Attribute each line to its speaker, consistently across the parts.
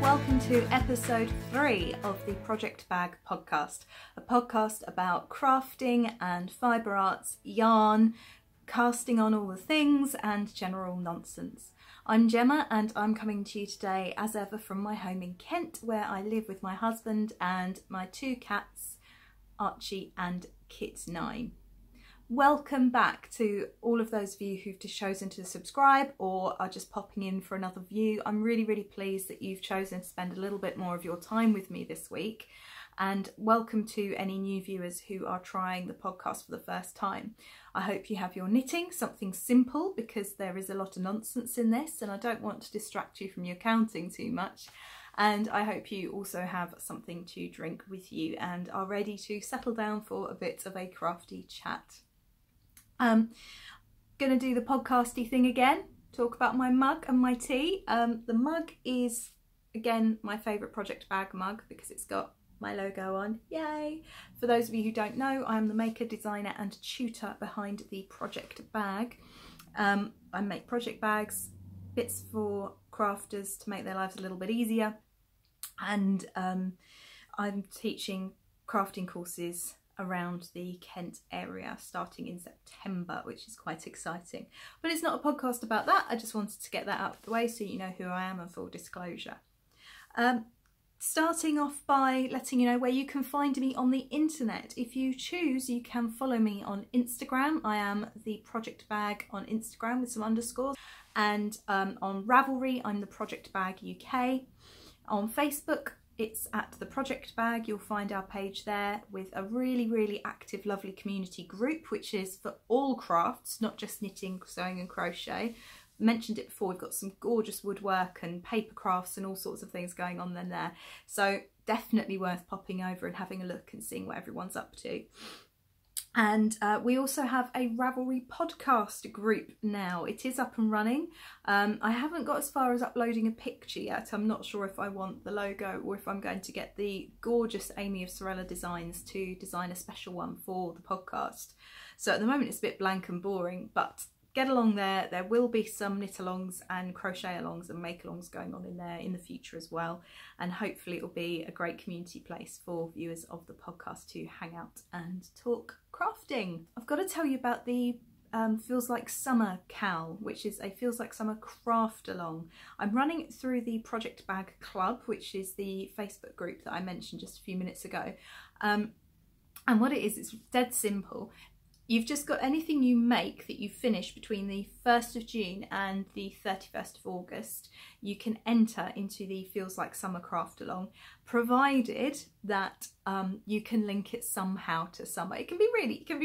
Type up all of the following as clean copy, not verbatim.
Speaker 1: welcome to episode 3 of the Project Bag podcast, a podcast about crafting and fibre arts, yarn, casting on all the things and general nonsense. I'm Gemma and I'm coming to you today as ever from my home in Kent, where I live with my husband and my 2 cats, Archie and Kit 9. Welcome back to all of those of you who've just chosen to subscribe or are just popping in for another view. I'm really pleased that you've chosen to spend a little bit more of your time with me this week, and welcome to any new viewers who are trying the podcast for the first time. I hope you have your knitting, something simple, because there is a lot of nonsense in this and I don't want to distract you from your counting too much. And I hope you also have something to drink with you and are ready to settle down for a bit of a crafty chat. Gonna do the podcasty thing again, talk about my mug and my tea. The mug is, again, my favourite Project Bag mug because it's got my logo on, yay! For those of you who don't know, I am the maker, designer and tutor behind the Project Bag. I make project bags, bits for crafters to make their lives a little bit easier, and I'm teaching crafting courses around the Kent area starting in September, which is quite exciting. But it's not a podcast about that, I just wanted to get that out of the way so you know who I am and full disclosure. Starting off by letting you know where you can find me on the internet. If you choose, you can follow me on Instagram. I am the Project Bag on Instagram with some underscores, and on Ravelry I'm the Project Bag UK. On Facebook it's at the Project Bag. You'll find our page there with a really active, lovely community group, which is for all crafts, not just knitting, sewing and crochet. Mentioned it before, we've got some gorgeous woodwork and paper crafts and all sorts of things going on in there. So definitely worth popping over and having a look and seeing what everyone's up to. And we also have a Ravelry podcast group now. It is up and running. I haven't got as far as uploading a picture yet. I'm not sure if I want the logo or if I'm going to get the gorgeous Amy of Sorella Designs to design a special one for the podcast. So at the moment it's a bit blank and boring, but get along there. There will be some knit alongs and crochet alongs and make alongs going on in there in the future as well, and hopefully it'll be a great community place for viewers of the podcast to hang out and talk crafting. I've got to tell you about the Feels Like Summer Cal, which is a Feels Like Summer craft along. I'm running it through the Project Bag Club, which is the Facebook group that I mentioned just a few minutes ago, and what it is, it's dead simple. You've just got anything you make that you finish between the 1st of June and the 31st of August, you can enter into the Feels Like Summer craft along, provided that you can link it somehow to summer. It can be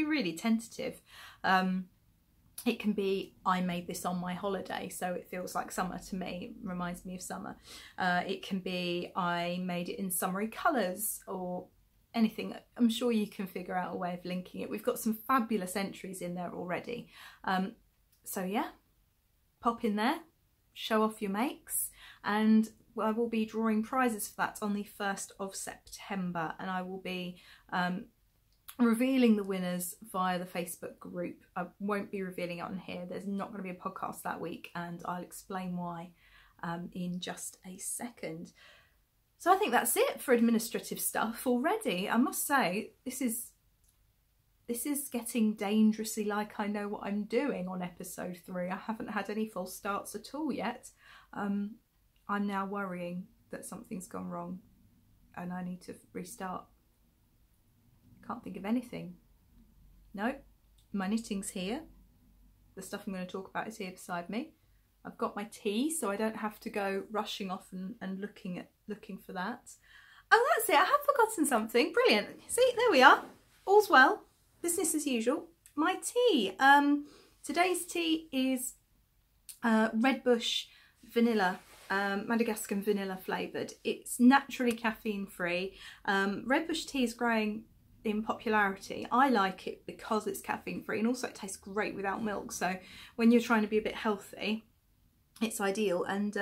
Speaker 1: really tentative. It can be, I made this on my holiday, so it feels like summer to me, it reminds me of summer. It can be, I made it in summery colours, or anything. I'm sure you can figure out a way of linking it. We've got some fabulous entries in there already. So yeah, pop in there, show off your makes, and I will be drawing prizes for that on the 1st of September, and I will be revealing the winners via the Facebook group. I won't be revealing it on here. There's not going to be a podcast that week, and I'll explain why in just a second. So I think that's it for administrative stuff already. I must say, this is getting dangerously like I know what I'm doing on episode 3. I haven't had any false starts at all yet. I'm now worrying that something's gone wrong and I need to restart. Can't think of anything. No, my knitting's here. The stuff I'm going to talk about is here beside me. I've got my tea, so I don't have to go rushing off and looking for that. Oh, that's it. I have forgotten something. Brilliant. See, there we are. All's well. Business as usual. My tea. Today's tea is Red Bush vanilla, Madagascan vanilla flavoured. It's naturally caffeine free. Red Bush tea is growing in popularity. I like it because it's caffeine free, and also it tastes great without milk. So when you're trying to be a bit healthy, it's ideal. And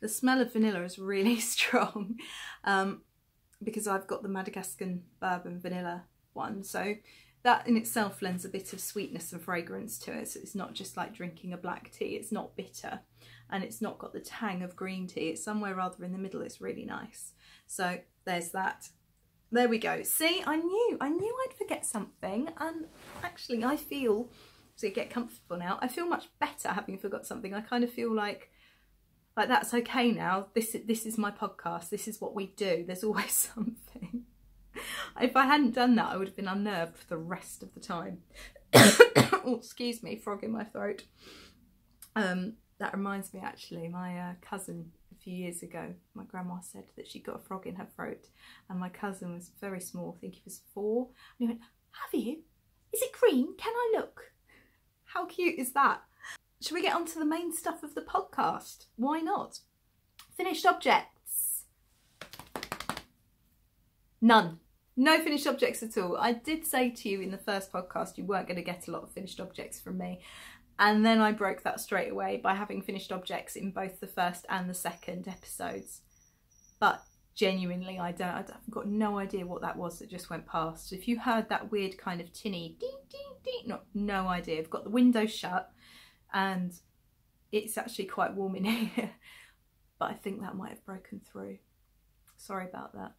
Speaker 1: the smell of vanilla is really strong because I've got the Madagascan bourbon vanilla one, so that in itself lends a bit of sweetness and fragrance to it. So it's not just like drinking a black tea, it's not bitter. and it's not got the tang of green tea. It's somewhere rather in the middle. It's really nice. So there's that. There we go. See, I knew I'd forget something, and actually I feel, so get comfortable now, I feel much better having forgot something. I kind of feel like that's okay now. This is my podcast. This is what we do. There's always something. If I hadn't done that, I would have been unnerved for the rest of the time. Oh, excuse me, frog in my throat. That reminds me, actually, my cousin a few years ago, my grandma said that she got a frog in her throat, and my cousin was very small, I think he was 4, and he went, "Have you? Is it green? Can I look?" How cute is that? Shall we get on to the main stuff of the podcast? Why not? Finished objects. None. No finished objects at all. I did say to you in the first podcast you weren't going to get a lot of finished objects from me. And then I broke that straight away by having finished objects in both the first and the second episodes. But genuinely, I've got no idea what that was that just went past. If you heard that weird kind of tinny ding, ding, ding, no idea. I've got the window shut and it's actually quite warm in here. But I think that might have broken through. Sorry about that.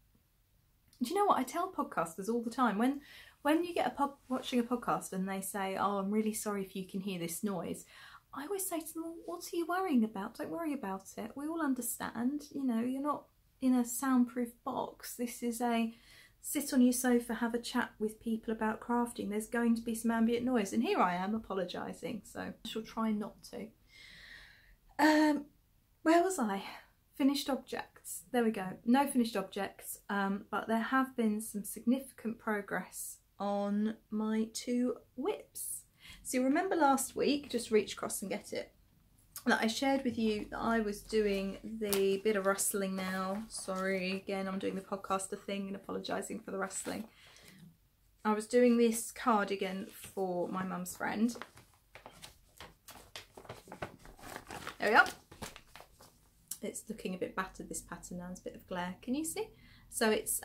Speaker 1: Do you know what? I tell podcasters all the time, when you get watching a podcast and they say, "Oh, I'm really sorry if you can hear this noise," I always say to them, "Well, what are you worrying about? Don't worry about it. We all understand. You know, you're not in a soundproof box. This is a sit on your sofa, have a chat with people about crafting. There's going to be some ambient noise." And here I am apologising, so I shall try not to. Where was I? Finished objects. There we go. No finished objects, but there have been some significant progress on my 2 whips. So you remember last week, just reach across and get it, that I shared with you that I was doing the bit of rustling now. Sorry, again, I'm doing the podcaster thing and apologising for the rustling. I was doing this cardigan for my mum's friend. There we go. It's looking a bit battered, this pattern now, there's a bit of glare. Can you see? So it's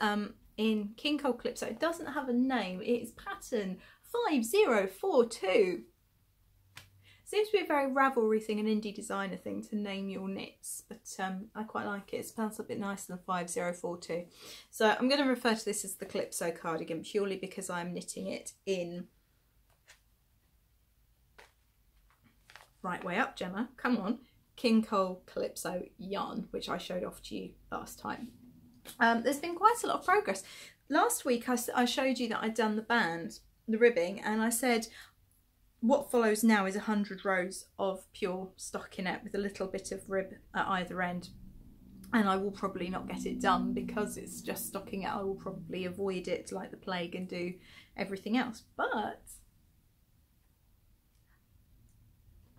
Speaker 1: in kinky calypso. It doesn't have a name. It's pattern 5042. Seems to be a very ravelry thing, an indie designer thing to name your knits, but I quite like it. It sounds a bit nicer than 5042. So I'm going to refer to this as the calypso cardigan purely because I'm knitting it in, right way up, Gemma, come on, kinky calypso yarn, which I showed off to you last time. There's been quite a lot of progress. Last week I showed you that I'd done the band, the ribbing, and I said what follows now is 100 rows of pure stockinette with a little bit of rib at either end, and I will probably not get it done because it's just stockinette. I will probably avoid it like the plague and do everything else. But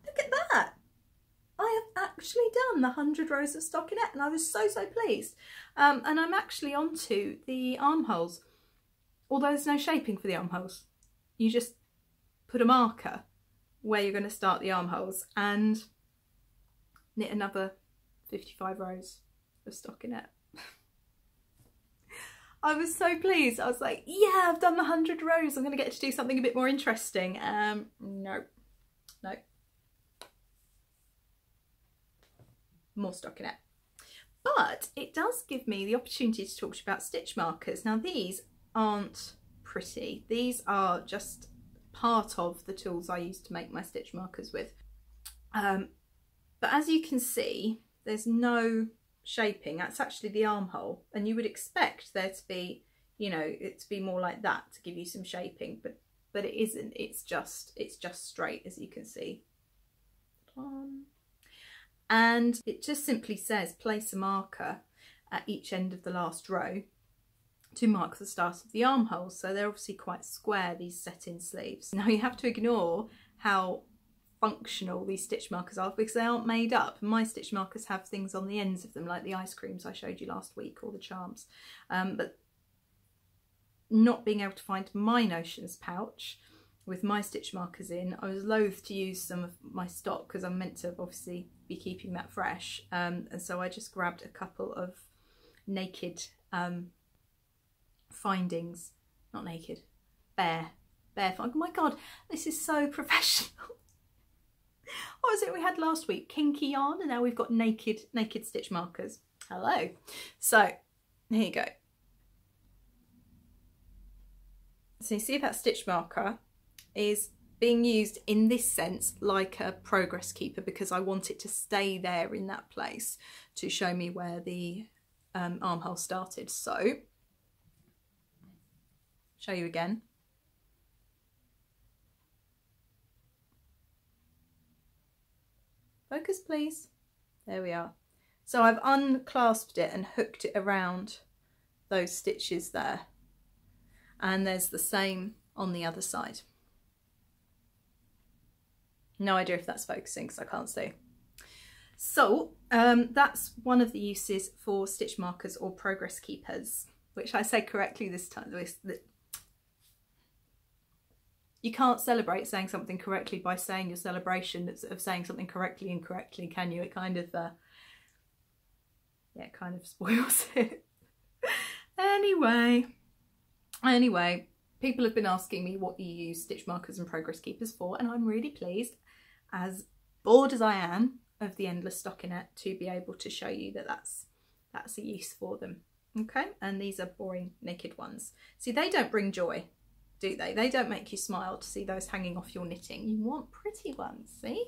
Speaker 1: look at that, I have actually done the 100 rows of stockinette, and I was so pleased. And I'm actually onto the armholes, although there's no shaping for the armholes. You just put a marker where you're going to start the armholes and knit another 55 rows of stockinette. I was so pleased. I was like, yeah, I've done the 100 rows. I'm going to get to do something a bit more interesting. No. More stockinette. But it does give me the opportunity to talk to you about stitch markers. Now these aren't pretty. These are just part of the tools I use to make my stitch markers with. But as you can see, there's no shaping. That's actually the armhole, and you would expect there to be, you know, it to be more like that to give you some shaping, but it isn't. It's just straight, as you can see. And it just simply says place a marker at each end of the last row to mark the start of the armholes. So they're obviously quite square, these set-in sleeves. Now you have to ignore how functional these stitch markers are because they aren't made up. My stitch markers have things on the ends of them, like the ice creams I showed you last week, or the charms. But not being able to find my notions pouch with my stitch markers in, I was loath to use some of my stock because I'm meant to obviously be keeping that fresh, and so I just grabbed a couple of naked findings, not naked, bare, oh my god, this is so professional. What was it we had last week? Kinky yarn, and now we've got naked stitch markers. Hello. So here you go. So you see that stitch marker is being used in this sense like a progress keeper, because I want it to stay there in that place to show me where the armhole started. So show you again. Focus please. There we are. So I've unclasped it and hooked it around those stitches there, and there's the same on the other side. No idea if that's focusing because I can't see. So that's one of the uses for stitch markers or progress keepers, which I say correctly this time. You can't celebrate saying something correctly by saying your celebration of saying something correctly incorrectly, can you? It kind of, yeah, it kind of spoils it. Anyway, people have been asking me what you use stitch markers and progress keepers for, and I'm really pleased, as bored as I am of the endless stockinette, to be able to show you that that's a use for them. Okay, and these are boring naked ones. See, they don't bring joy, do they? They don't make you smile to see those hanging off your knitting. You want pretty ones. See,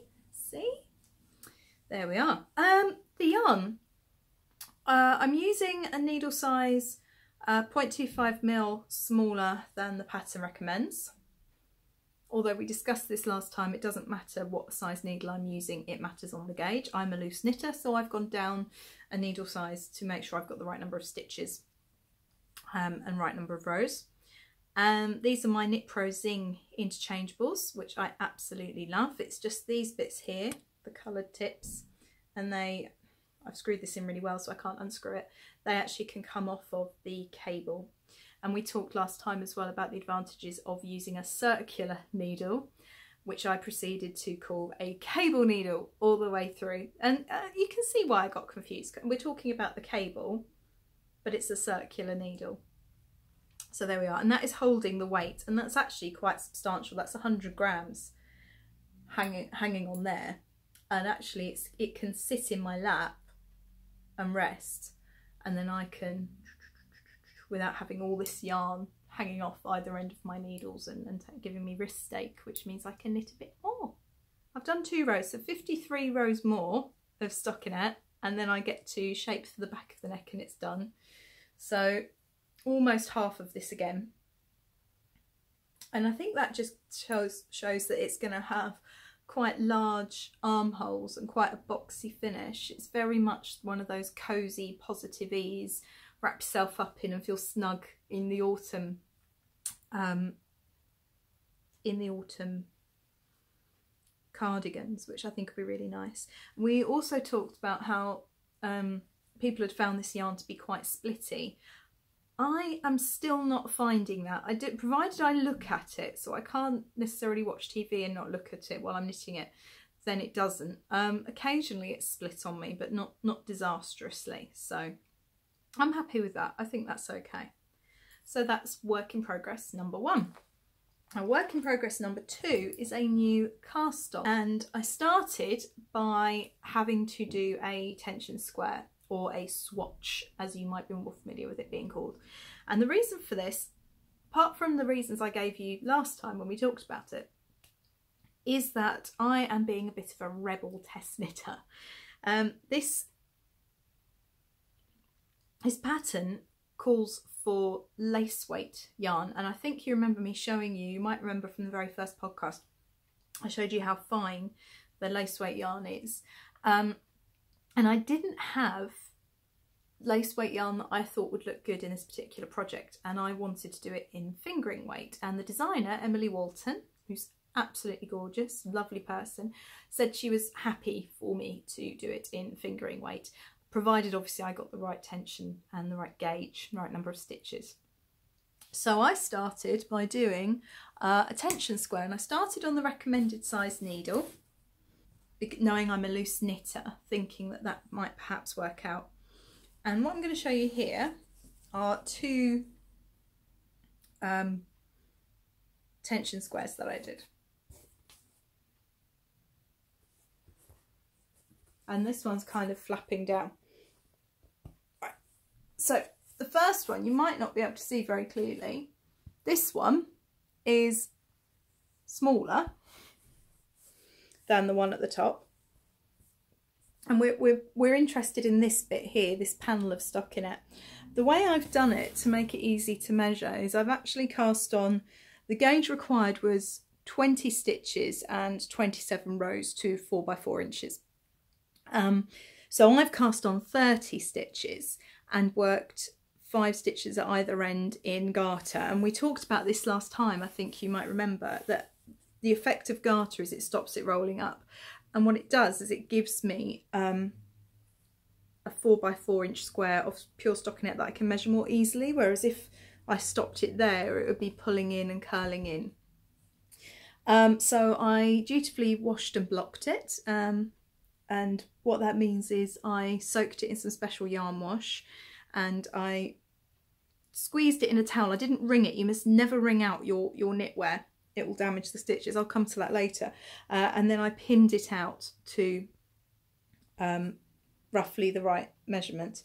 Speaker 1: there we are. The yarn, I'm using a needle size 0.25mm smaller than the pattern recommends. Although we discussed this last time, it doesn't matter what size needle I'm using, it matters on the gauge. I'm a loose knitter, so I've gone down a needle size to make sure I've got the right number of stitches and right number of rows. These are my Knit Pro Zing interchangeables, which I absolutely love. It's just these bits here, the coloured tips, and I've screwed this in really well so I can't unscrew it. They actually can come off of the cable. And we talked last time as well about the advantages of using a circular needle, which I proceeded to call a cable needle all the way through. And you can see why I got confused. We're talking about the cable, but it's a circular needle. So there we are. And that is holding the weight. And that's actually quite substantial. That's 100 grams hanging on there. And actually it can sit in my lap and rest. And then I can, without having all this yarn hanging off either end of my needles and giving me wrist stake, which means I can knit a bit more. I've done 2 rows, so 53 rows more of stockinette, and then I get to shape for the back of the neck and it's done. So almost half of this again. And I think that just shows that it's going to have quite large armholes and quite a boxy finish. It's very much one of those cosy, positive ease, wrap yourself up in and feel snug in the autumn cardigans, which I think would be really nice. We also talked about how people had found this yarn to be quite splitty. I am still not finding that. Provided I look at it, so I can't necessarily watch TV and not look at it while I'm knitting it, then it doesn't. Occasionally it's split on me, but not disastrously. So I'm happy with that. I think that's okay. So that's work in progress number 1. Now, work in progress number 2 is a new cast on, and I started by having to do a tension square, or a swatch, as you might be more familiar with it being called. And the reason for this, apart from the reasons I gave you last time when we talked about it, is that I am being a bit of a rebel test knitter. This pattern calls for lace weight yarn, and I think you remember me showing you might remember from the very first podcast, I showed you how fine the lace weight yarn is. And I didn't have lace weight yarn that I thought would look good in this particular project, and I wanted to do it in fingering weight. And the designer, Emily Walton, who's absolutely gorgeous, lovely person, said she was happy for me to do it in fingering weight, provided obviously I got the right tension and the right gauge, right number of stitches. So I started by doing a tension square, and I started on the recommended size needle, knowing I'm a loose knitter, thinking that that might perhaps work out. And what I'm going to show you here are 2 tension squares that I did. and this one's kind of flapping down. Right. So the first one you might not be able to see very clearly. This one is smaller than the one at the top, and we're interested in this bit here, this panel of stockinette. The way I've done it to make it easy to measure is I've actually cast on, the gauge required was 20 stitches and 27 rows to 4 by 4 inches. So I've cast on 30 stitches and worked 5 stitches at either end in garter. And we talked about this last time, I think you might remember, that the effect of garter is it stops it rolling up. And what it does is it gives me a 4 by 4 inch square of pure stockinette that I can measure more easily, whereas if I stopped it there, it would be pulling in and curling in. So I dutifully washed and blocked it, and what that means is I soaked it in some special yarn wash and I squeezed it in a towel. I didn't wring it. You must never wring out your knitwear. It will damage the stitches. I'll come to that later. And then I pinned it out to roughly the right measurement.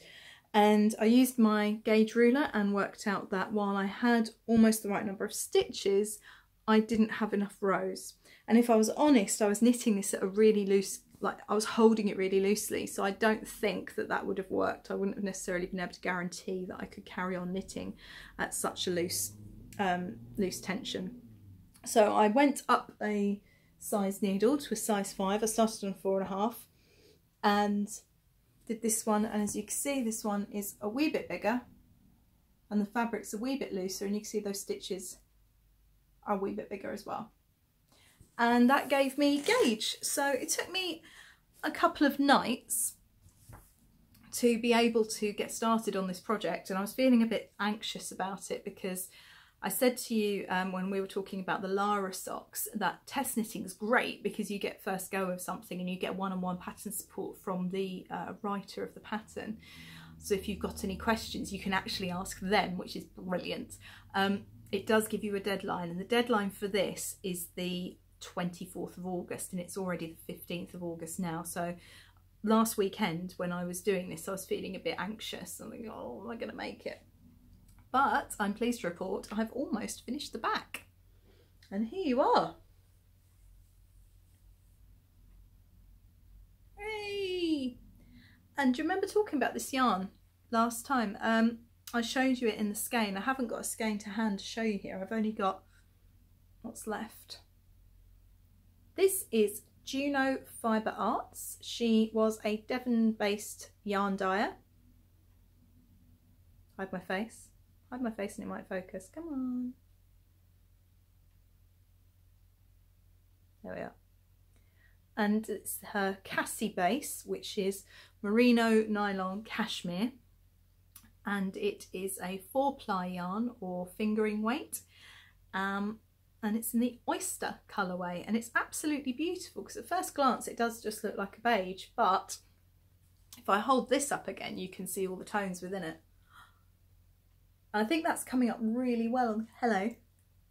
Speaker 1: And I used my gauge ruler and worked out that while I had almost the right number of stitches, I didn't have enough rows. And if I was honest, I was knitting this at a really loose, like I was holding it really loosely. So I don't think that that would have worked. I wouldn't have necessarily been able to guarantee that I could carry on knitting at such a loose tension. So I went up a size needle to a size 5. I started on 4.5 and did this one. And as you can see, this one is a wee bit bigger and the fabric's a wee bit looser, and you can see those stitches are a wee bit bigger as well. And that gave me gauge. So it took me a couple of nights to be able to get started on this project, and I was feeling a bit anxious about it because I said to you when we were talking about the Lara socks that test knitting is great because you get first go of something and you get one-on-one pattern support from the writer of the pattern. So if you've got any questions, you can actually ask them, which is brilliant. It does give you a deadline, and the deadline for this is the 24th of August, and it's already the 15th of August now. So last weekend when I was doing this, I was feeling a bit anxious. I'm thinking, oh, am I going to make it? But I'm pleased to report I've almost finished the back. And here you are. Hey! And do you remember talking about this yarn last time? I showed you it in the skein. I haven't got a skein to hand to show you here. I've only got what's left. This is Juno Fibre Arts. She was a Devon-based yarn dyer. Hide my face. Hide my face and it might focus. Come on. There we are. And it's her Cassie base, which is merino nylon cashmere. And it is a 4-ply yarn or fingering weight. And it's in the oyster colourway, and it's absolutely beautiful because at first glance it does just look like a beige, but if I hold this up again you can see all the tones within it. I think that's coming up really well. Hello,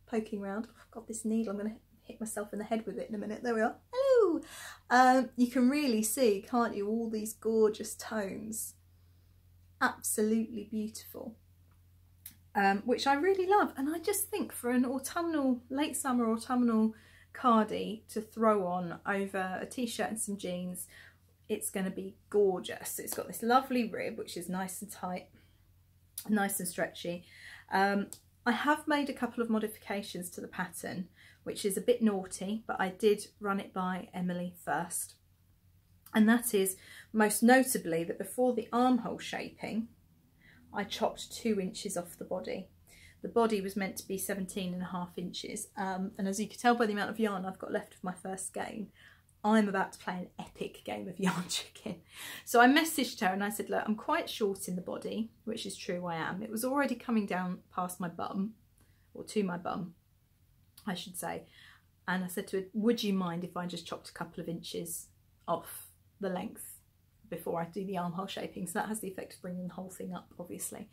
Speaker 1: poking around. Oh, I've got this needle, I'm going to hit myself in the head with it in a minute. There we are. Hello. You can really see, can't you, all these gorgeous tones. Absolutely beautiful. Which I really love, and I just think for an autumnal, late summer autumnal cardi to throw on over a t-shirt and some jeans, it's going to be gorgeous. It's got this lovely rib which is nice and tight, nice and stretchy. I have made a couple of modifications to the pattern, which is a bit naughty, but I did run it by Emily first, and that is most notably that before the armhole shaping I chopped 2 inches off the body. The body was meant to be 17.5 inches, and as you can tell by the amount of yarn I've got left of my first skein, I'm about to play an epic game of yarn chicken. So I messaged her and I said, look, I'm quite short in the body, which is true, I am. It was already coming down past my bum, or to my bum, I should say. And I said to her, would you mind if I just chopped a couple of inches off the length before I do the armhole shaping? So that has the effect of bringing the whole thing up, obviously.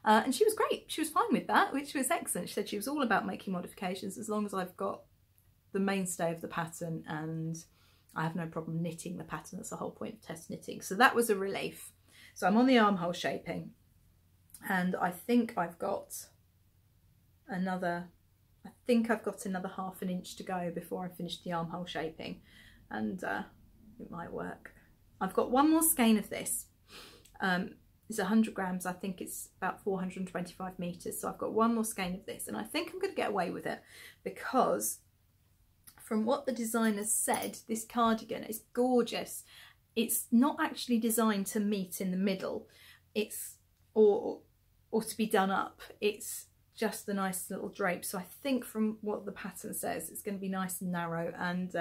Speaker 1: And she was great. She was fine with that, which was excellent. She said she was all about making modifications as long as I've got the mainstay of the pattern and I have no problem knitting the pattern. That's the whole point of test knitting. So that was a relief. So I'm on the armhole shaping, and I think I've got another half an inch to go before I finish the armhole shaping, and it might work. I've got one more skein of this. It's 100 grams. I think it's about 425 meters. So I've got one more skein of this, and I think I'm going to get away with it, because from what the designer said, this cardigan is gorgeous. It's not actually designed to meet in the middle. It's or to be done up. It's just a nice little drape. So I think from what the pattern says, it's going to be nice and narrow, and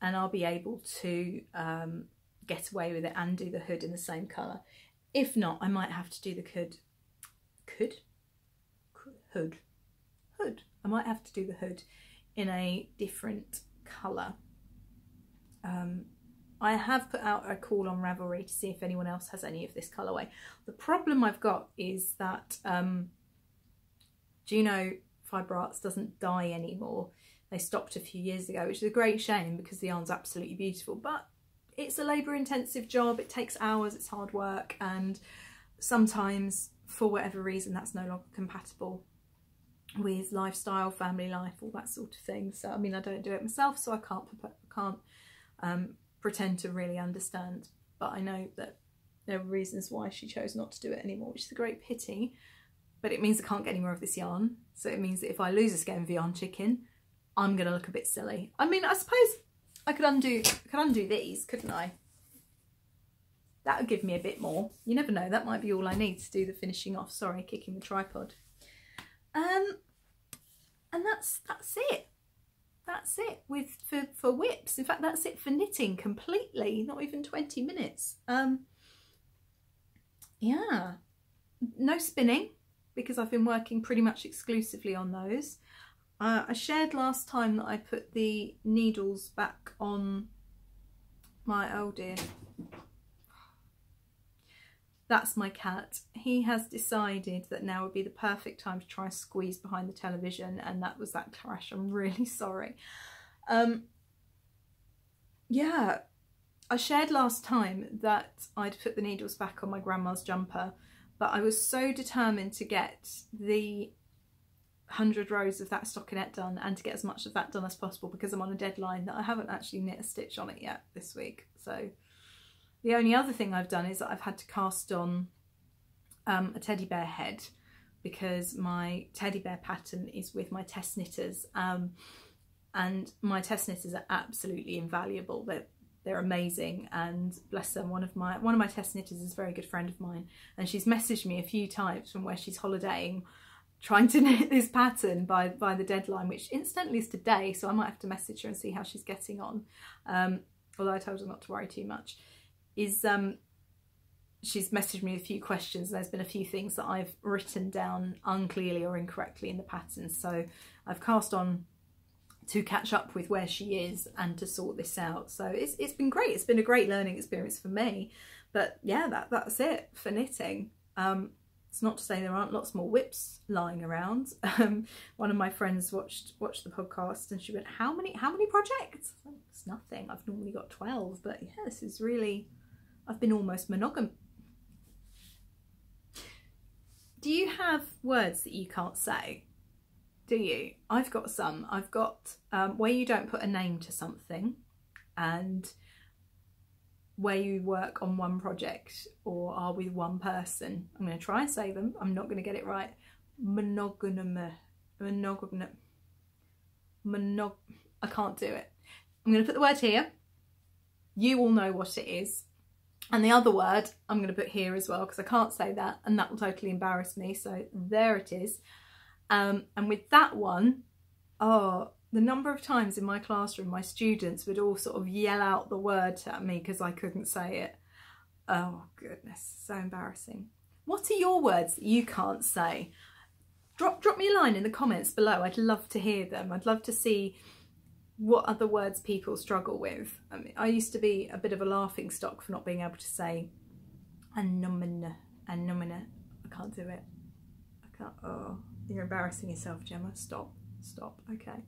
Speaker 1: I'll be able to get away with it and do the hood in the same colour. If not, I might have to do the hood. I might have to do the hood in a different colour. I have put out a call on Ravelry to see if anyone else has any of this colourway. The problem I've got is that Juno Fibre Arts doesn't dye anymore. They stopped a few years ago, which is a great shame because the yarn's absolutely beautiful, but it's a labour intensive job. It takes hours, it's hard work, and sometimes for whatever reason that's no longer compatible with lifestyle, family life, all that sort of thing. So I mean, I don't do it myself, so I can't pretend to really understand, but I know that there are reasons why she chose not to do it anymore, which is a great pity. But it means I can't get any more of this yarn, so it means that if I lose a skein of yarn chicken, I'm gonna look a bit silly. I mean, I suppose I could undo these, couldn't I? That would give me a bit more. You never know, that might be all I need to do the finishing off. Sorry, kicking the tripod. And that's it. That's it for whips. In fact, that's it for knitting completely. Not even 20 minutes. Yeah, no spinning because I've been working pretty much exclusively on those. I shared last time that I put the needles back on my, oh dear, that's my cat. He has decided that now would be the perfect time to try and squeeze behind the television, and that was that crash. I'm really sorry. Yeah, I shared last time that I'd put the needles back on my grandma's jumper, but I was so determined to get the 100 rows of that stockinette done and to get as much of that done as possible because I'm on a deadline that I haven't actually knit a stitch on it yet this week. So the only other thing I've done is that I've had to cast on a teddy bear head because my teddy bear pattern is with my test knitters, and my test knitters are absolutely invaluable. They're amazing, and bless them, one of my test knitters is a very good friend of mine, and she's messaged me a few times from where she's holidaying trying to knit this pattern by the deadline, which incidentally is today, so I might have to message her and see how she's getting on, although I told her not to worry too much. She's messaged me a few questions. There's been a few things that I've written down unclearly or incorrectly in the pattern, so I've cast on to catch up with where she is and to sort this out. So it's been great. It's been a great learning experience for me. But yeah, that's it for knitting. It's not to say there aren't lots more whips lying around. One of my friends watched the podcast and she went, how many projects? It's nothing. I've normally got 12, but yeah, this is really, I've been almost monogamous. Do you have words that you can't say? Do you? I've got some. I've got where you don't put a name to something, and where you work on one project or are with one person. I'm going to try and say them. I'm not going to get it right. I can't do it. I'm going to put the word here. You all know what it is. And the other word I'm going to put here as well because I can't say that and that will totally embarrass me. So there it is. And with that one, oh, the number of times in my classroom my students would all sort of yell out the word at me because I couldn't say it. Oh goodness, so embarrassing. What are your words that you can't say? Drop me a line in the comments below. I'd love to hear them. I'd love to see what other words people struggle with. I mean, I used to be a bit of a laughing stock for not being able to say anomina. I can't do it. I can't. Oh, you're embarrassing yourself, Gemma. Stop. Okay.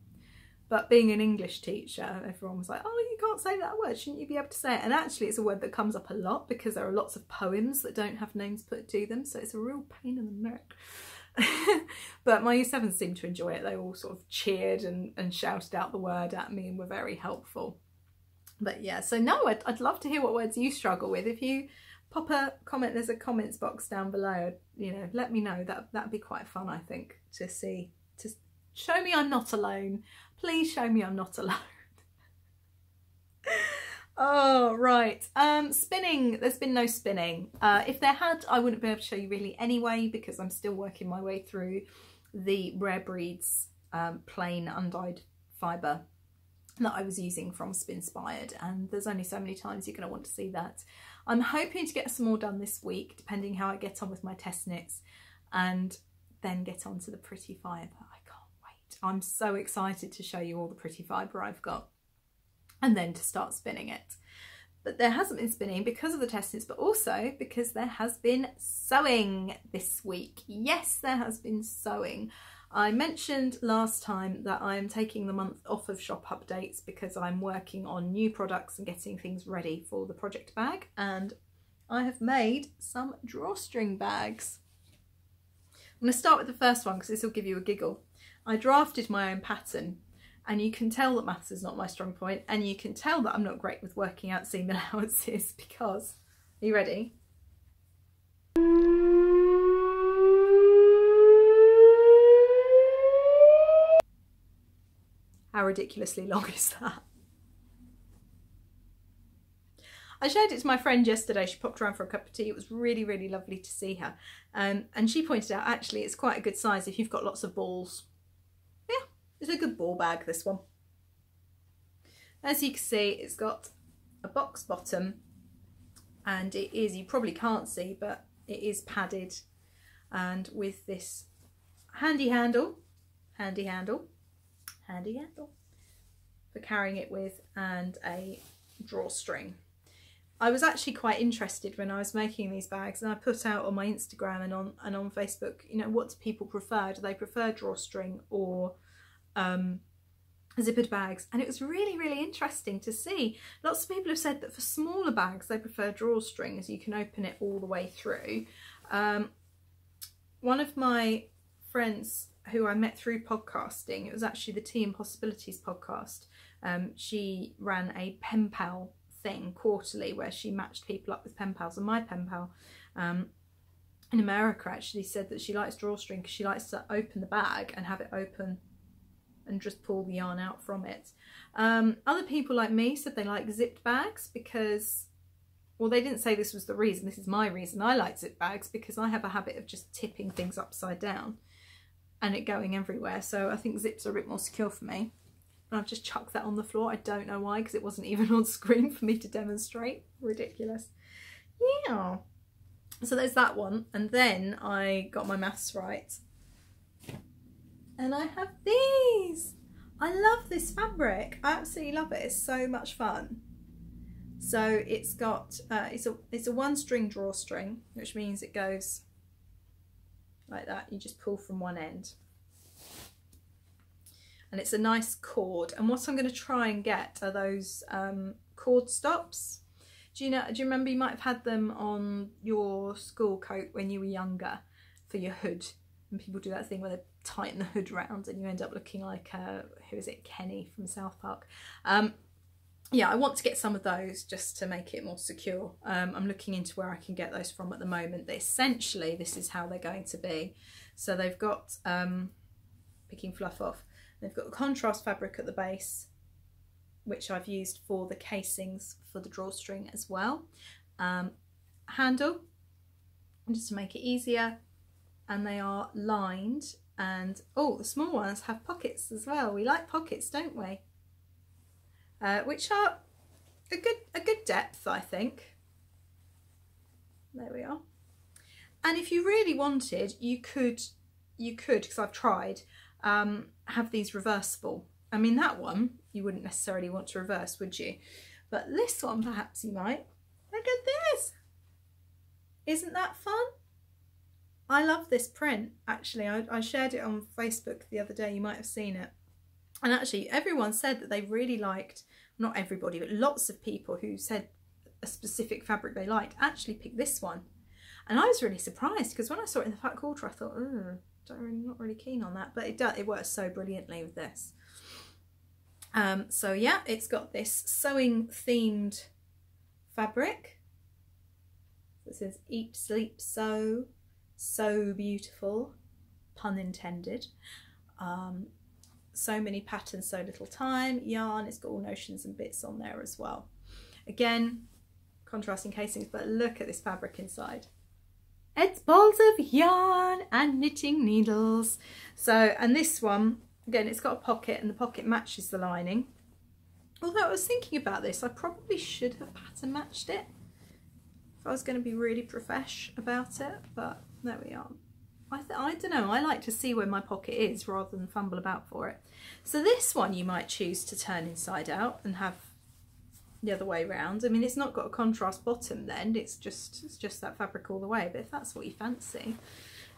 Speaker 1: But being an English teacher, everyone was like, oh, you can't say that word, shouldn't you be able to say it? And actually it's a word that comes up a lot because there are lots of poems that don't have names put to them, so it's a real pain in the neck. But my year 7s seemed to enjoy it. They all sort of cheered and shouted out the word at me and were very helpful. But yeah, so no, I'd love to hear what words you struggle with. If you pop a comment, there's a comments box down below, you know, let me know. That'd be quite fun, I think, to see, to show me I'm not alone. Please show me I'm not alone. Oh, right. Spinning, there's been no spinning. If there had, I wouldn't be able to show you really anyway, because I'm still working my way through the Rare Breeds plain undyed fibre that I was using from Spinspired, and there's only so many times you're going to want to see that. I'm hoping to get some more done this week, depending how I get on with my test knits, and then get on to the pretty fibre. I can't wait. I'm so excited to show you all the pretty fibre I've got, and then to start spinning it. But there hasn't been spinning because of the test knits, but also because there has been sewing this week. Yes, there has been sewing. I mentioned last time that I am taking the month off of shop updates because I'm working on new products and getting things ready for the project bag, and I have made some drawstring bags. I'm going to start with the first one because this will give you a giggle. I drafted my own pattern, and you can tell that maths is not my strong point, and you can tell that I'm not great with working out seam allowances because, are you ready? How ridiculously long is that? I showed it to my friend yesterday. She popped around for a cup of tea. It was really, really lovely to see her. And she pointed out, actually, it's quite a good size if you've got lots of balls. Yeah, it's a good ball bag, this one. As you can see, it's got a box bottom, and it is, you probably can't see, but it is padded, and with this handy handle for carrying it with, and a drawstring. I was actually quite interested when I was making these bags, and I put out on my Instagram and on Facebook, you know, what do people prefer? Do they prefer drawstring or zippered bags? And it was really, really interesting to see. Lots of people have said that for smaller bags they prefer drawstring, as you can open it all the way through. One of my friends who I met through podcasting, it was actually the Tea and Possibilities podcast, she ran a pen pal thing quarterly where she matched people up with pen pals, and my pen pal in America actually said that she likes drawstring because she likes to open the bag and have it open and just pull the yarn out from it. Other people like me said they like zipped bags because, well, they didn't say this was the reason, this is my reason. I like zipped bags because I have a habit of just tipping things upside down and it going everywhere, so I think zips are a bit more secure for me. And I've just chucked that on the floor. I don't know why, because it wasn't even on screen for me to demonstrate. Ridiculous. Yeah. So there's that one. And then I got my maths right. And I have these. I love this fabric. I absolutely love it. It's so much fun. So it's got, it's a one string drawstring, which means it goes like that. You just pull from one end. And it's a nice cord. And what I'm going to try and get are those cord stops. Do you remember you might have had them on your school coat when you were younger for your hood? And people do that thing where they tighten the hood round and you end up looking like, who is it, Kenny from South Park. Yeah, I want to get some of those just to make it more secure. I'm looking into where I can get those from at the moment, but essentially this is how they're going to be. So they've got, picking fluff off, they've got the contrast fabric at the base, which I've used for the casings for the drawstring as well. Handle, just to make it easier, and they are lined, and oh, the small ones have pockets as well. We like pockets, don't we? Which are a good depth, I think. There we are. And if you really wanted, you could, because I've tried, have these reversible. I mean, that one you wouldn't necessarily want to reverse, would you? But this one perhaps you might. Look at this. Isn't that fun? I love this print, actually. I shared it on Facebook the other day. You might have seen it. And actually everyone said that they really liked, not everybody, but lots of people who said a specific fabric they liked actually picked this one. And I was really surprised because when I saw it in the fat quarter I thought, oh, I'm not really keen on that, but it works so brilliantly with this. So yeah, it's got this sewing themed fabric. It says eat, sleep, sew, so beautiful, pun intended. So many patterns, so little time, yarn. It's got all notions and bits on there as well. Again, contrasting casings, but look at this fabric inside. It's balls of yarn and knitting needles. So, and this one, again, it's got a pocket and the pocket matches the lining. Although I was thinking about this, I probably should have pattern matched it if I was going to be really profesh about it, but there we are. I don't know, I like to see where my pocket is rather than fumble about for it. So this one you might choose to turn inside out and have the other way around. I mean, it's not got a contrast bottom then, it's just that fabric all the way, but if that's what you fancy.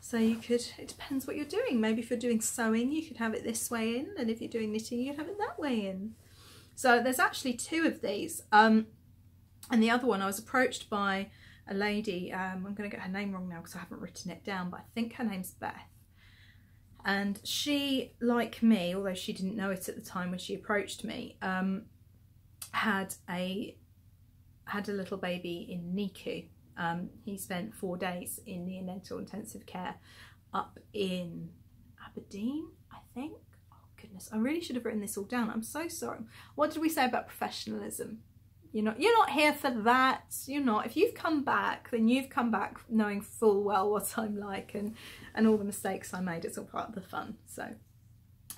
Speaker 1: So you could, it depends what you're doing. Maybe if you're doing sewing, you could have it this way in, and if you're doing knitting, you'd have it that way in. So there's actually two of these. And the other one, I was approached by a lady, I'm going to get her name wrong now because I haven't written it down, but I think her name's Beth. And she, like me, although she didn't know it at the time when she approached me, had a little baby in NICU. He spent 4 days in neonatal intensive care up in Aberdeen, I think. Oh goodness, I really should have written this all down. I'm so sorry. What did we say about professionalism? You're not here for that. You're not. If you've come back, then you've come back knowing full well what I'm like and all the mistakes I made. It's all part of the fun. So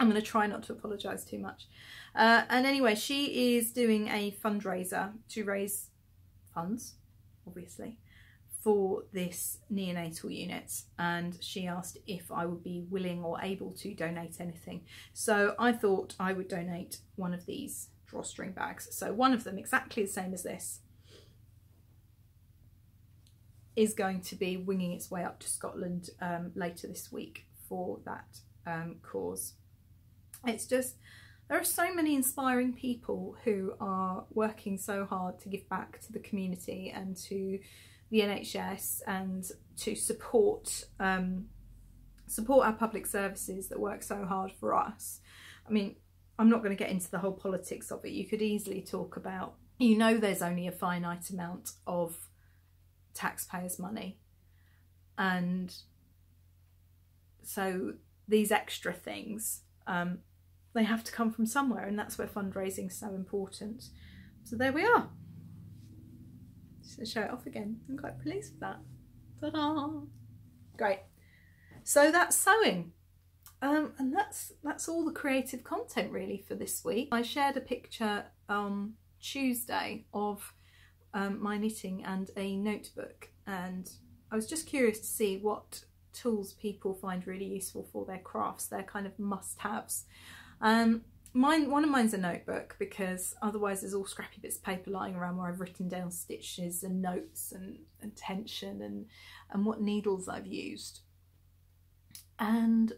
Speaker 1: I'm going to try not to apologise too much. And anyway, she is doing a fundraiser to raise funds, obviously, for this neonatal unit, and she asked if I would be willing or able to donate anything. So I thought I would donate one of these drawstring bags. So one of them, exactly the same as this, is going to be winging its way up to Scotland later this week for that cause. It's just, there are so many inspiring people who are working so hard to give back to the community and to the NHS and to support our public services that work so hard for us. I mean, I'm not going to get into the whole politics of it. You could easily talk about, there's only a finite amount of taxpayers' money, and so these extra things, they have to come from somewhere, and that's where fundraising is so important. So there we are. Just to show it off again. I'm quite pleased with that. Ta-da! Great. So that's sewing. And that's all the creative content really for this week. I shared a picture on Tuesday of my knitting and a notebook, and I was just curious to see what tools people find really useful for their crafts, their kind of must-haves. One of mine's a notebook, because otherwise there's all scrappy bits of paper lying around where I've written down stitches and notes and tension and what needles I've used. And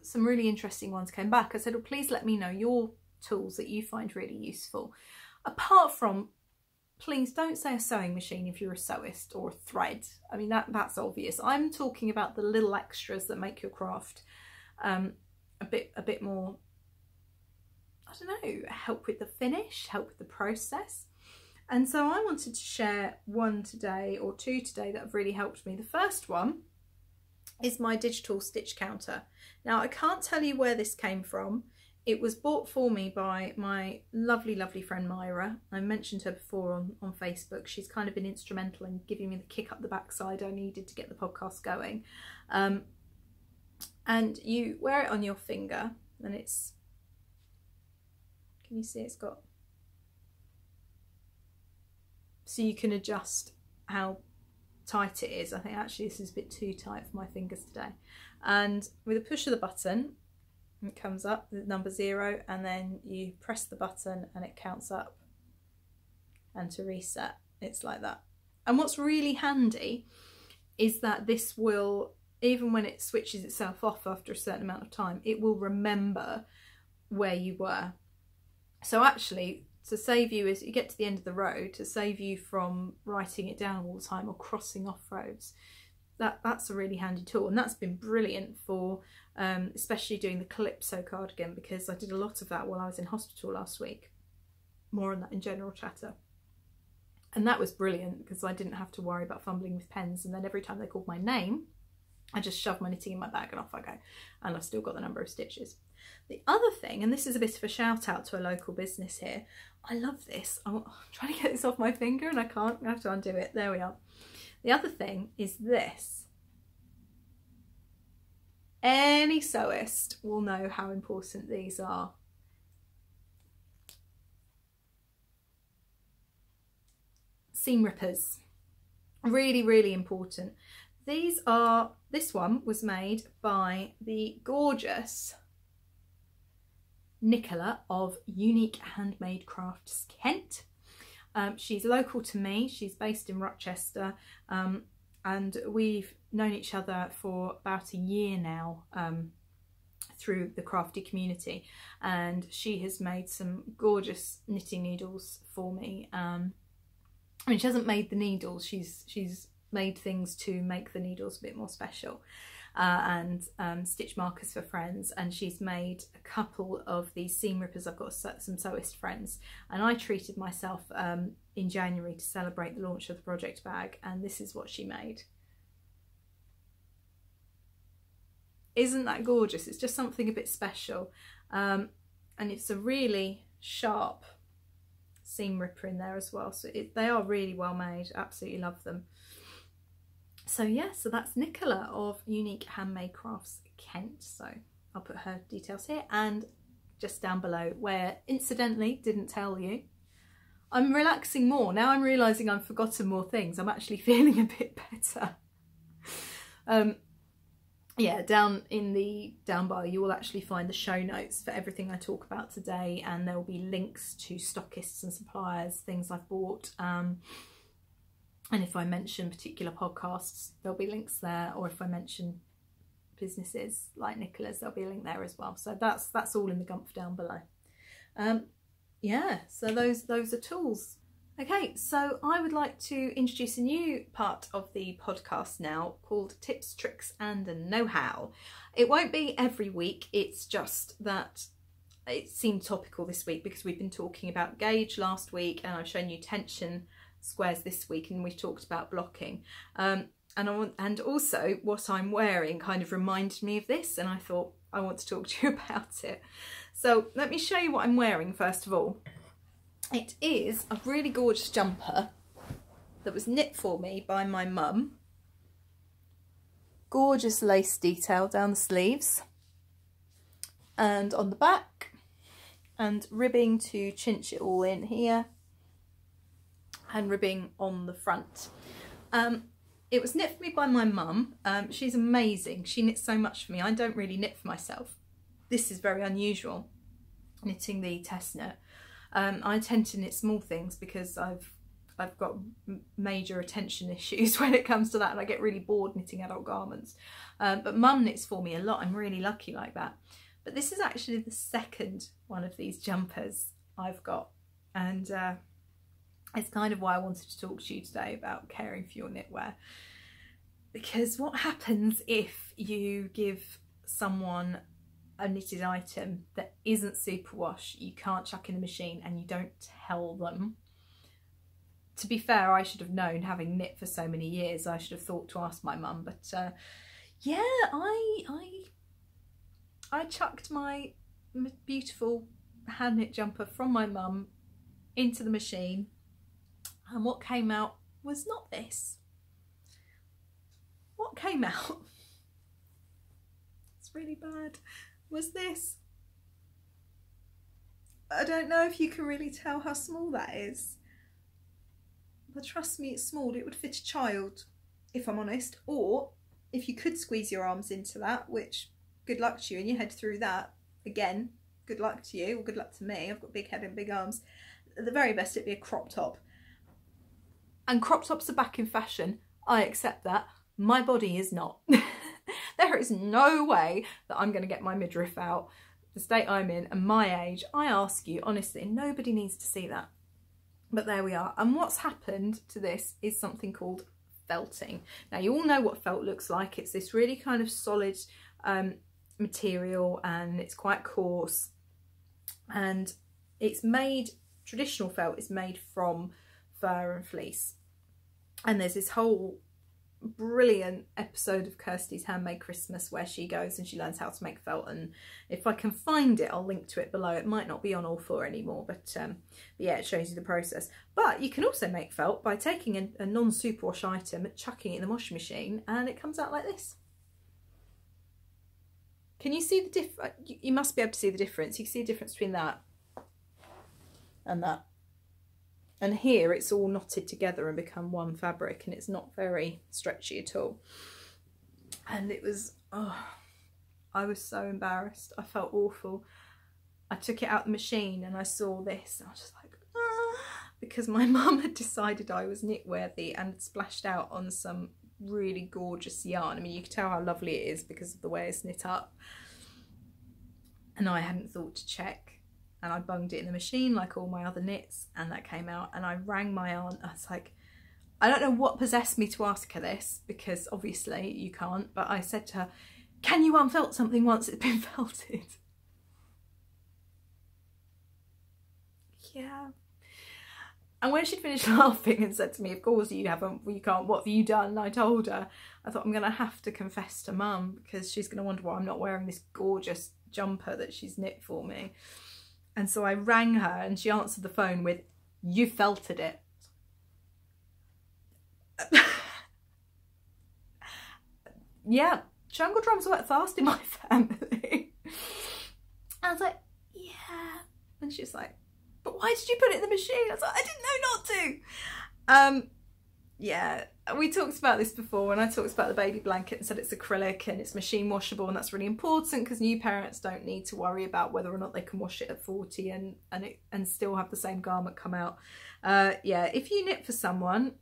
Speaker 1: some really interesting ones came back. I said, well, please let me know your tools that you find really useful. Apart from, please don't say a sewing machine if you're a sewist, or a thread. I mean, that's obvious. I'm talking about the little extras that make your craft a bit more, I don't know, help with the finish, help with the process. And so I wanted to share one today, or two today, that have really helped me. The first one is my digital stitch counter. Now, I can't tell you where this came from. It was bought for me by my lovely, lovely friend Myra. I mentioned her before on Facebook. She's kind of been instrumental in giving me the kick up the backside I needed to get the podcast going. And you wear it on your finger, and it's, can you see it's got, so you can adjust how tight it is. I think actually this is a bit too tight for my fingers today. And with a push of the button, it comes up with number 0, and then you press the button and it counts up, and to reset it's like that. And what's really handy is that this will even when it switches itself off after a certain amount of time, it will remember where you were. So actually, to save you, as you get to the end of the row, to save you from writing it down all the time or crossing off rows, that's a really handy tool. And that's been brilliant for especially doing the calypso cardigan, because I did a lot of that while I was in hospital last week. More on that in general chatter. And that was brilliant because I didn't have to worry about fumbling with pens, and then every time they called my name, I just shoved my knitting in my bag and off I go. And I've still got the number of stitches. The other thing, and this is a bit of a shout out to a local business here, I love this. I'm trying to get this off my finger and I can't. I have to undo it. There we are. The other thing is this. Any sewist will know how important these are. Seam rippers. Really, really important. These are, this one was made by the gorgeous Nicola of Unique Handmade Crafts Kent. She's local to me. She's based in Rochester, and we've known each other for about a year now through the crafty community, and she has made some gorgeous knitting needles for me. I mean, she hasn't made the needles, she's made things to make the needles a bit more special, and stitch markers for friends, and she's made a couple of these seam rippers. I've got some sewist friends, and I treated myself in January to celebrate the launch of the project bag, and this is what she made. Isn't that gorgeous? It's just something a bit special, and it's a really sharp seam ripper in there as well, so they are really well made. Absolutely love them. So yeah, so that's Nicola of Unique Handmade Crafts Kent. So I'll put her details here and just down below, where incidentally, didn't tell you, I'm relaxing more. Now I'm realising I've forgotten more things. I'm actually feeling a bit better. Yeah, down in the down bar you will actually find the show notes for everything I talk about today, and there will be links to stockists and suppliers, things I've bought, and if I mention particular podcasts there'll be links there, or if I mention businesses like Nicola's there'll be a link there as well. So that's all in the gump down below. Yeah, so those are tools. Okay, so I would like to introduce a new part of the podcast now called Tips, Tricks and a Know-How. It won't be every week, it's just that it seemed topical this week because we've been talking about gauge last week and I've shown you tension squares this week, and we've talked about blocking. And also what I'm wearing kind of reminded me of this, and I thought I want to talk to you about it. So let me show you what I'm wearing first of all. It is a really gorgeous jumper that was knit for me by my mum. Gorgeous lace detail down the sleeves and on the back, and ribbing to cinch it all in here, and ribbing on the front. It was knit for me by my mum. She's amazing. She knits so much for me. I don't really knit for myself. This is very unusual, knitting the test knit. I tend to knit small things because I've got major attention issues when it comes to that, and I get really bored knitting adult garments. But mum knits for me a lot. I'm really lucky like that. But this is actually the second one of these jumpers I've got, and it's kind of why I wanted to talk to you today about caring for your knitwear. Because what happens if you give someone a knitted item that isn't superwash, you can't chuck in the machine, and you don't tell them? To be fair, I should have known, having knit for so many years. I should have thought to ask my mum, but yeah, I chucked my beautiful hand knit jumper from my mum into the machine, and what came out was not this. What came out, it's really bad, was this. I don't know if you can really tell how small that is, but trust me, it's small. It would fit a child, if I'm honest, or if you could squeeze your arms into that, which good luck to you, and you head through that, again, good luck to you, or good luck to me. I've got a big head and big arms. At the very best, it'd be a crop top. And crop tops are back in fashion. I accept that. My body is not. There is no way that I'm going to get my midriff out. The state I'm in and my age, I ask you, honestly, nobody needs to see that. But there we are. And what's happened to this is something called felting. Now, you all know what felt looks like. It's this really kind of solid material, and it's quite coarse. And it's made, traditional felt is made from fur and fleece. And there's this whole brilliant episode of Kirsty's Handmade Christmas where she goes and she learns how to make felt, and if I can find it I'll link to it below. It might not be on all four anymore, but yeah, it shows you the process. But you can also make felt by taking a non-superwash item and chucking it in the washing machine, and it comes out like this. Can you see the difference? You must be able to see the difference. You can see the difference between that and that. And here it's all knotted together and become one fabric, and it's not very stretchy at all. And it was, oh, I was so embarrassed. I felt awful. I took it out the machine and I saw this and I was just like, ah, because my mum had decided I was knit worthy and had splashed out on some really gorgeous yarn. I mean, you can tell how lovely it is because of the way it's knit up. And I hadn't thought to check. And I bunged it in the machine like all my other knits, and that came out. And I rang my aunt. I was like, I don't know what possessed me to ask her this, because obviously you can't, but I said to her, can you unfelt something once it's been felted? Yeah. And when she'd finished laughing and said to me, of course you haven't, you can't, what have you done? And I told her, I thought, I'm going to have to confess to Mum, because she's going to wonder why I'm not wearing this gorgeous jumper that she's knit for me. And so I rang her and she answered the phone with, you felted it. Yeah, jungle drums work fast in my family. I was like, yeah. And she's like, but why did you put it in the machine? I was like, I didn't know not to. Yeah, we talked about this before when I talked about the baby blanket and said it's acrylic and it's machine washable, and that's really important because new parents don't need to worry about whether or not they can wash it at 40 and still have the same garment come out. Yeah, if you knit for someone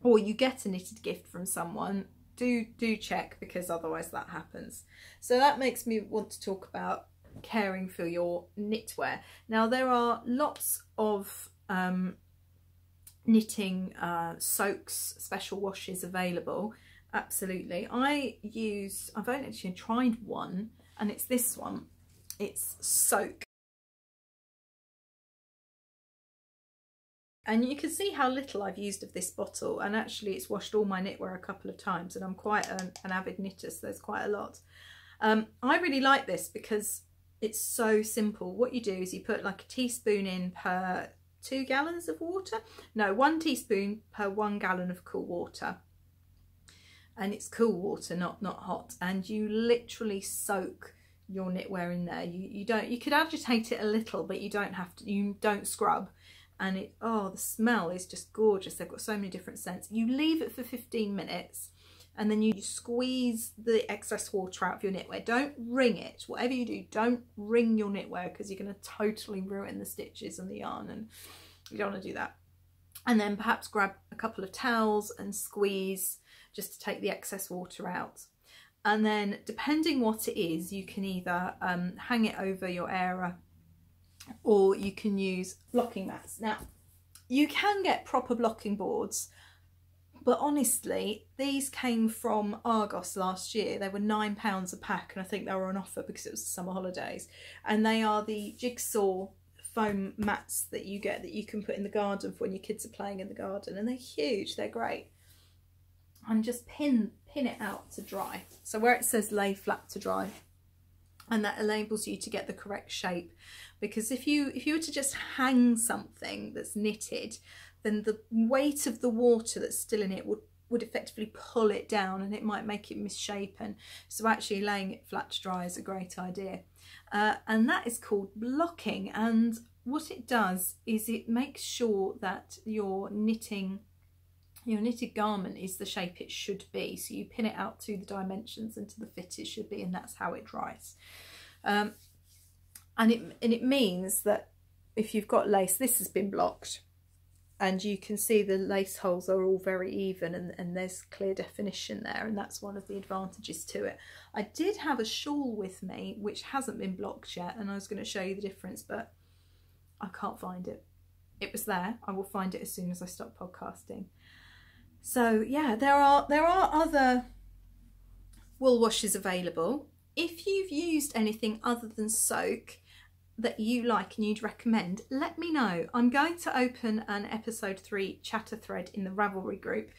Speaker 1: or you get a knitted gift from someone, do check, because otherwise that happens. So that makes me want to talk about caring for your knitwear. Now, there are lots of knitting soaks, special washes available. Absolutely. I've only actually tried one, and it's this one. It's Soak. And you can see how little I've used of this bottle, and actually it's washed all my knitwear a couple of times, and I'm quite an avid knitter, so there's quite a lot. I really like this because it's so simple. What you do is you put like a teaspoon in per 2 gallons of water. No, 1 teaspoon per 1 gallon of cool water. And it's cool water, not hot. And you literally soak your knitwear in there. You could agitate it a little, but you don't have to, you don't scrub. And it, oh, the smell is just gorgeous. They've got so many different scents. You leave it for 15 minutes. And then you squeeze the excess water out of your knitwear. Don't wring it. Whatever you do, don't wring your knitwear, because you're going to totally ruin the stitches and the yarn, and you don't want to do that. And then perhaps grab a couple of towels and squeeze just to take the excess water out. And then, depending what it is, you can either hang it over your area, or you can use blocking mats. Now, you can get proper blocking boards, but honestly, these came from Argos last year. They were £9 a pack, and I think they were on offer because it was the summer holidays. And they are the jigsaw foam mats that you get, that you can put in the garden for when your kids are playing in the garden. And they're huge, they're great. And just pin it out to dry. So where it says lay flat to dry, and that enables you to get the correct shape. Because if you were to just hang something that's knitted, then the weight of the water that's still in it would effectively pull it down, and it might make it misshapen. So actually laying it flat to dry is a great idea. And that is called blocking. And what it does is it makes sure that your knitted garment is the shape it should be. So you pin it out to the dimensions and to the fit it should be, and that's how it dries. And it means that if you've got lace, this has been blocked. and you can see the lace holes are all very even, and there's clear definition there, and that's one of the advantages to it. I did have a shawl with me which hasn't been blocked yet, and I was going to show you the difference, but I can't find it. It was there. I will find it as soon as I stop podcasting. So yeah, there are other wool washes available. If you've used anything other than soak that you like and you'd recommend, let me know. I'm going to open an episode 3 chatter thread in the Ravelry group,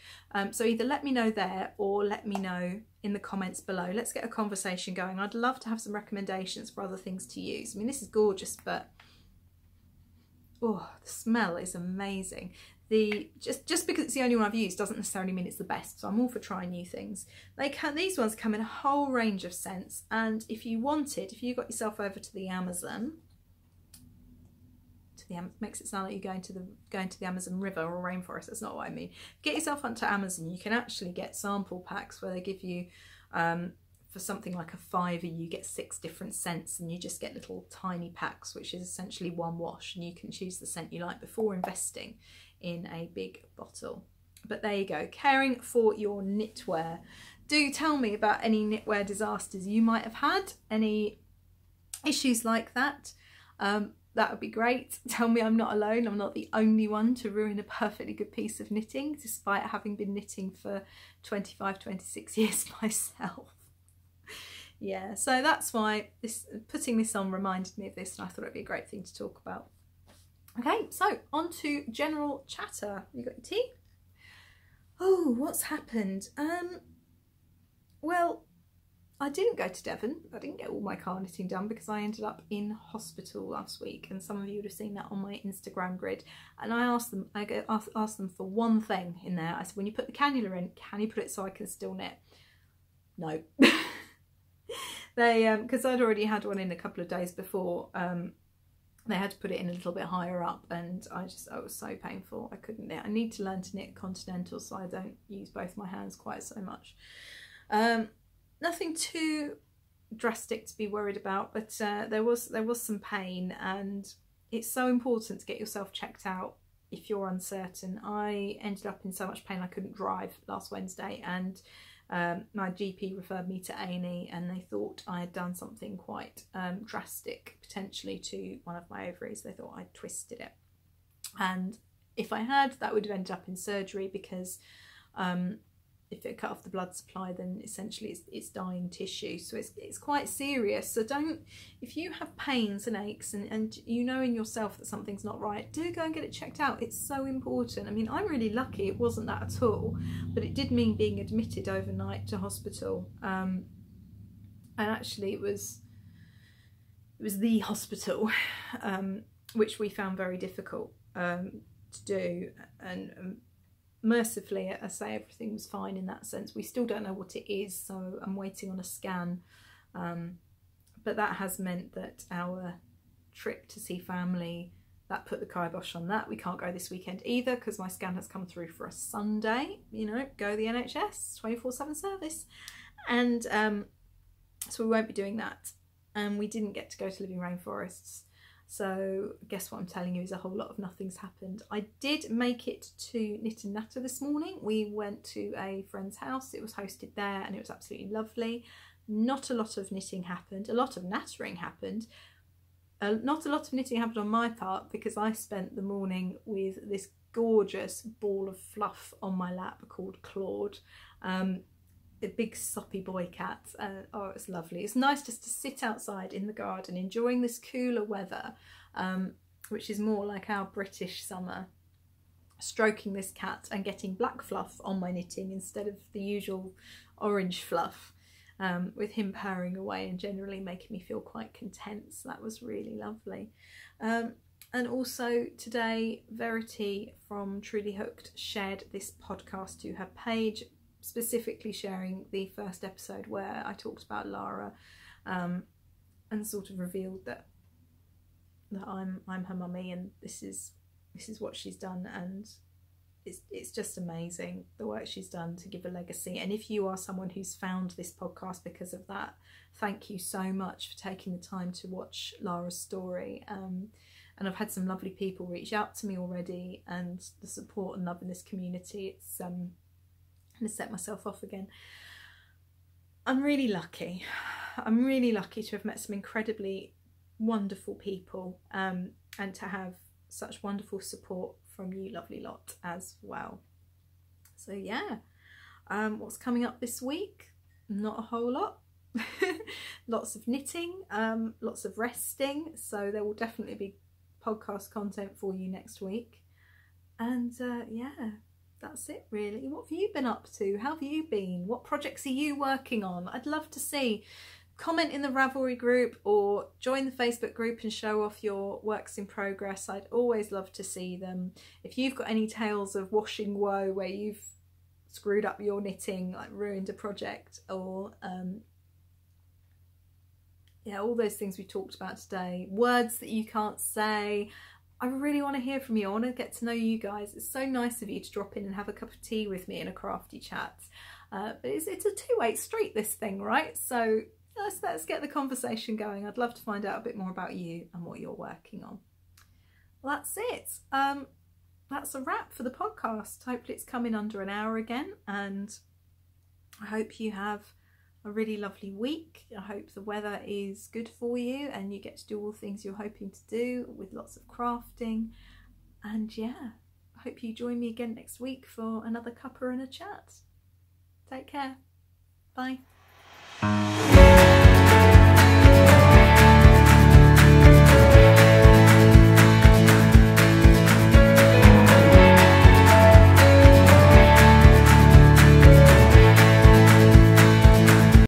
Speaker 1: so either let me know there or let me know in the comments below. Let's get a conversation going. I'd love to have some recommendations for other things to use. I mean, this is gorgeous, but oh, the smell is amazing. Just because it's the only one I've used doesn't necessarily mean it's the best, so I'm all for trying new things. These ones come in a whole range of scents, and if you got yourself over to the Amazon, makes it sound like you're going to the Amazon River or rainforest. That's not what I mean. Get yourself onto Amazon. You can actually get sample packs where they give you for something like a £5 you get 6 different scents, and you just get little tiny packs, which is essentially one wash, and you can choose the scent you like before investing in a big bottle. But there you go, caring for your knitwear. Do tell me about any knitwear disasters you might have had, any issues like that. That would be great. Tell me I'm not alone. I'm not the only one to ruin a perfectly good piece of knitting, despite having been knitting for 25, 26 years myself. Yeah, so that's why putting this on reminded me of this, and I thought it'd be a great thing to talk about. Okay, so on to general chatter. You got your tea? Oh, what's happened? Well, I didn't go to Devon. I didn't get all my car knitting done because I ended up in hospital last week, and some of you would have seen that on my Instagram grid. And I asked them for one thing in there. I said, when you put the cannula in, can you put it so I can still knit? No. They because I'd already had one in a couple of days before. They had to put it in a little bit higher up, and it was so painful. I couldn't knit. I need to learn to knit continental so I don't use both my hands quite so much. Nothing too drastic to be worried about, but there was some pain, and it's so important to get yourself checked out if you're uncertain. I ended up in so much pain I couldn't drive last Wednesday, and my GP referred me to A&E, and they thought I had done something quite drastic, potentially to one of my ovaries. They thought I'd twisted it, and if I had, that would have ended up in surgery, because if it cut off the blood supply, then essentially it's dying tissue, so it's quite serious. So if you have pains and aches and you know in yourself that something's not right, do go and get it checked out. It's so important. I mean, I'm really lucky it wasn't that at all, but it did mean being admitted overnight to hospital, and actually it was the hospital, which we found very difficult to do, and mercifully, I say everything was fine in that sense. We still don't know what it is, so I'm waiting on a scan. But that has meant that our trip to see family, that put the kibosh on that. We can't go this weekend either because my scan has come through for a Sunday. You know, go the NHS, 24/7 service. And so we won't be doing that. And we didn't get to go to Living Rainforests. So guess what I'm telling you is a whole lot of nothing's happened. I did make it to Knit and Natter this morning. We went to a friend's house. It was hosted there and it was absolutely lovely. Not a lot of knitting happened. A lot of nattering happened. Not a lot of knitting happened on my part because I spent the morning with this gorgeous ball of fluff on my lap called Claude. A big soppy boy cat. Oh, it's lovely. It's nice just to sit outside in the garden enjoying this cooler weather, which is more like our British summer, stroking this cat and getting black fluff on my knitting instead of the usual orange fluff, with him purring away and generally making me feel quite content. So that was really lovely. And also today, Verity from Truly Hooked shared this podcast to her page, specifically sharing the first episode where I talked about Lara, and sort of revealed that I'm her mummy, and this is what she's done, and it's just amazing the work she's done to give a legacy. And if you are someone who's found this podcast because of that, thank you so much for taking the time to watch Lara's story, and I've had some lovely people reach out to me already, and the support and love in this community, it's I'm going to set myself off again. I'm really lucky. I'm really lucky to have met some incredibly wonderful people, and to have such wonderful support from you lovely lot as well. So yeah, what's coming up this week? Not a whole lot. Lots of knitting, lots of resting, so there will definitely be podcast content for you next week. And yeah, that's it really. What have you been up to? How have you been? What projects are you working on? I'd love to see. Comment in the Ravelry group or join the Facebook group and show off your works in progress. I'd always love to see them. If you've got any tales of washing woe where you've screwed up your knitting, like ruined a project, or yeah, all those things we talked about today, words that you can't say, I really want to hear from you. I want to get to know you guys. It's so nice of you to drop in and have a cup of tea with me in a crafty chat. But it's a two-way street, this thing, right? So let's get the conversation going. I'd love to find out a bit more about you and what you're working on. Well, that's it. That's a wrap for the podcast. Hopefully it's come in under an hour again, and I hope you have a really lovely week. I hope the weather is good for you and you get to do all the things you're hoping to do, with lots of crafting. And yeah, I hope you join me again next week for another cuppa and a chat. Take care. Bye.